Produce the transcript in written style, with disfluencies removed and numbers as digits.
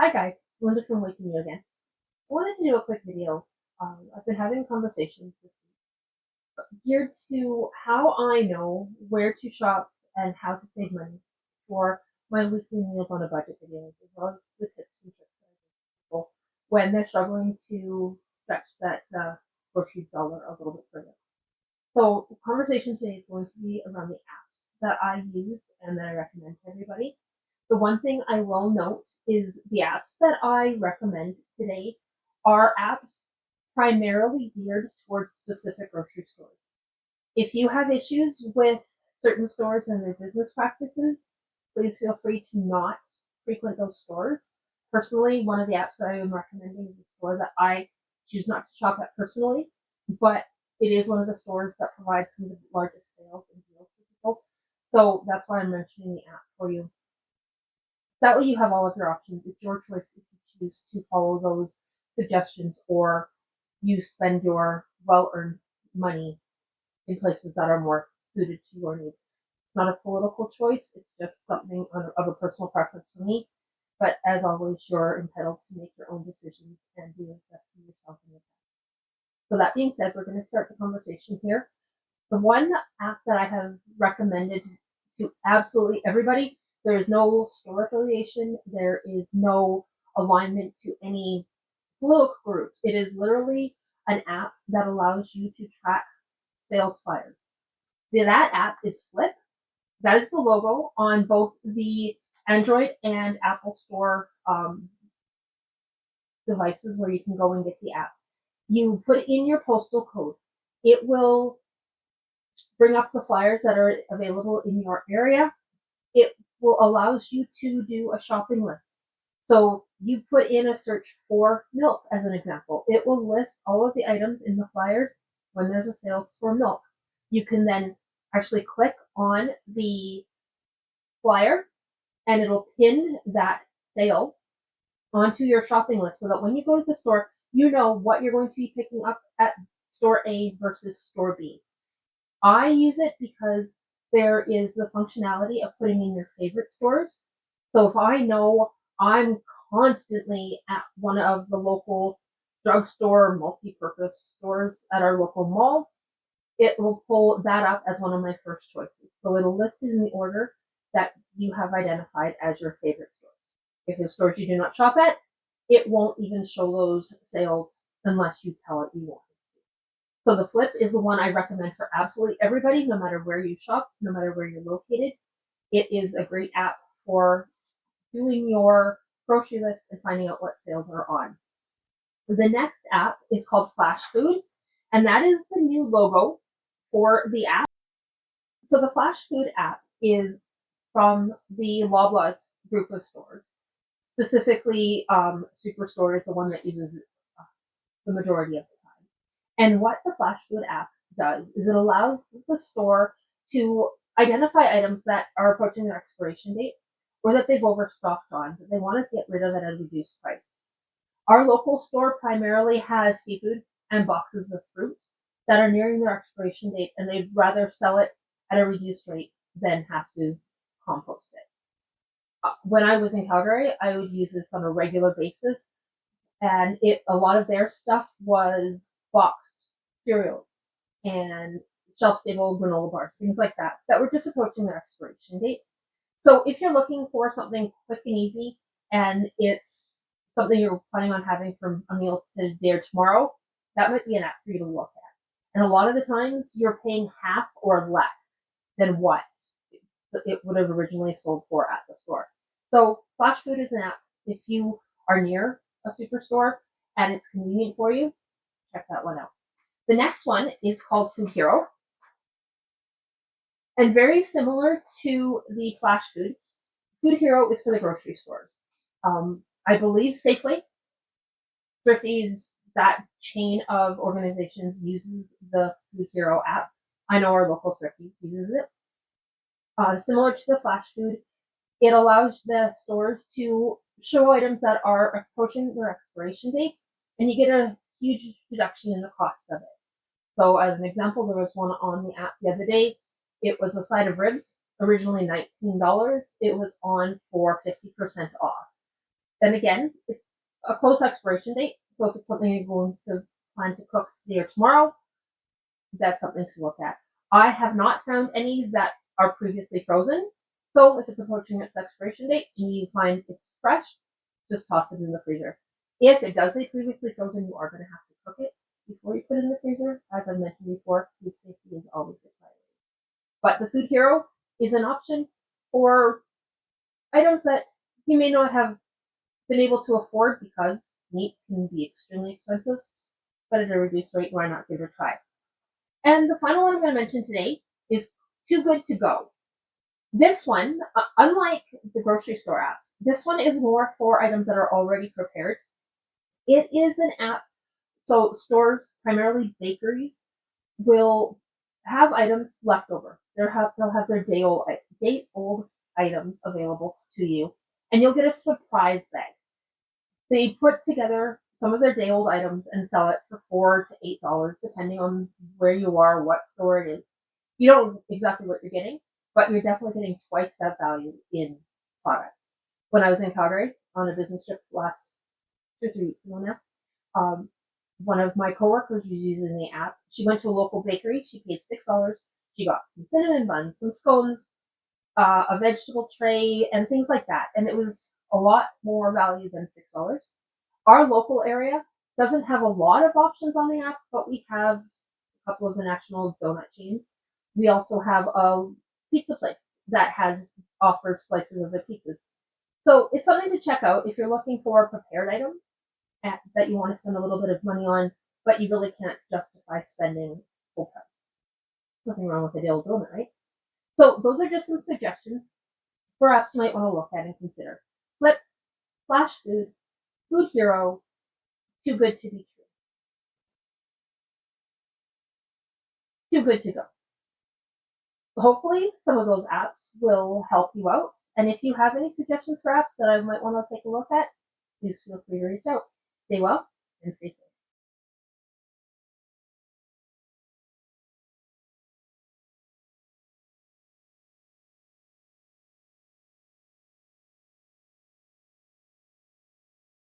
Hi guys, Linda from Waking You again. I wanted to do a quick video. I've been having conversations this week geared to how I know where to shop and how to save money for my weekly meals on a budget videos, as well as the tips and tricks that I give people when they're struggling to stretch that grocery dollar a little bit further. So the conversation today is going to be around the apps that I use and that I recommend to everybody. The one thing I will note is the apps that I recommend today are apps primarily geared towards specific grocery stores. If you have issues with certain stores and their business practices, please feel free to not frequent those stores. Personally, one of the apps that I am recommending is a store that I choose not to shop at personally, but it is one of the stores that provides some of the largest sales and deals for people. So that's why I'm mentioning the app for you. That way you have all of your options. It's your choice if you choose to follow those suggestions or you spend your well-earned money in places that are more suited to your needs. It's not a political choice. It's just something of a personal preference for me. But as always, you're entitled to make your own decisions and do what's best for yourself and your family. So that being said, we're going to start the conversation here. The one app that I have recommended to absolutely everybody, there is no store affiliation, there is no alignment to any political groups. It is literally an app that allows you to track sales flyers. That app is FLIPP. That is the logo on both the Android and Apple Store devices where you can go and get the app. You put in your postal code. It will bring up the flyers that are available in your area. It will allows you to do a shopping list. So you put in a search for milk as an example. It will list all of the items in the flyers when there's a sales for milk. You can then actually click on the flyer and it'll pin that sale onto your shopping list so that when you go to the store, you know what you're going to be picking up at store A versus store B. I use it because there is the functionality of putting in your favorite stores. So if I know I'm constantly at one of the local drugstore multi-purpose stores at our local mall, it will pull that up as one of my first choices. So it'll list it in the order that you have identified as your favorite stores. If there's stores you do not shop at, it won't even show those sales unless you tell it you want. So the FLIPP is the one I recommend for absolutely everybody, no matter where you shop, no matter where you're located. It is a great app for doing your grocery list and finding out what sales are on. The next app is called Flash Food, and that is the new logo for the app. So the Flash Food app is from the Loblaws group of stores, specifically Superstore is the one that uses the majority of the time. And what the Flash Food app does is it allows the store to identify items that are approaching their expiration date or that they've overstocked on, that they want to get rid of at a reduced price. Our local store primarily has seafood and boxes of fruit that are nearing their expiration date, and they'd rather sell it at a reduced rate than have to compost it. When I was in Calgary, I would use this on a regular basis, and a lot of their stuff was boxed cereals and shelf-stable granola bars, things like that, that were just approaching their expiration date. So if you're looking for something quick and easy, and it's something you're planning on having from a meal today or tomorrow, that might be an app for you to look at. And a lot of the times you're paying half or less than what it would have originally sold for at the store. So Flash Food is an app. If you are near a superstore and it's convenient for you, check that one out. The next one is called Food Hero. And very similar to the Flash Food, Food Hero is for the grocery stores. I believe Safeway, Thrifty's, that chain of organizations uses the Food Hero app. I know our local Thrifty's uses it. Similar to the Flash Food, it allows the stores to show items that are approaching their expiration date, and you get a huge reduction in the cost of it. So as an example, there was one on the app the other day. It was a side of ribs, originally $19. It was on for 50% off. Then again, it's a close expiration date. So if it's something you're going to plan to cook today or tomorrow, that's something to look at. I have not found any that are previously frozen. So if it's approaching its expiration date and you find it's fresh, just toss it in the freezer. If it does say previously frozen, you are going to have to cook it before you put it in the freezer. As I mentioned before, food safety is always a priority. But the Food Hero is an option for items that you may not have been able to afford because meat can be extremely expensive, but at a reduced rate, why not give it a try? And the final one I'm going to mention today is Too Good to Go. This one, unlike the grocery store apps, this one is more for items that are already prepared. It is an app, so stores, primarily bakeries, will have items left over. They'll have their day-old items available to you, and you'll get a surprise bag. They put together some of their day-old items and sell it for $4 to $8, depending on where you are, what store it is. You don't know exactly what you're getting, but you're definitely getting twice that value in product. When I was in Calgary on a business trip last 2 or 3 weeks ago now, one of my coworkers was using the app. She went to a local bakery. She paid $6. She got some cinnamon buns, some scones, a vegetable tray, and things like that. And it was a lot more value than $6. Our local area doesn't have a lot of options on the app, but we have a couple of the national donut chains. We also have a pizza place that offers slices of the pizzas. So it's something to check out if you're looking for prepared items that you want to spend a little bit of money on, but you really can't justify spending full price. Nothing wrong with a day-old donut, right? So those are just some suggestions for apps you might want to look at and consider. FLIPP, Flash Food, Food Hero, Too Good to Be True. Too Good to Go. Hopefully some of those apps will help you out. And if you have any suggestions for apps that I might want to take a look at, please feel free to reach out. Stay well and stay safe.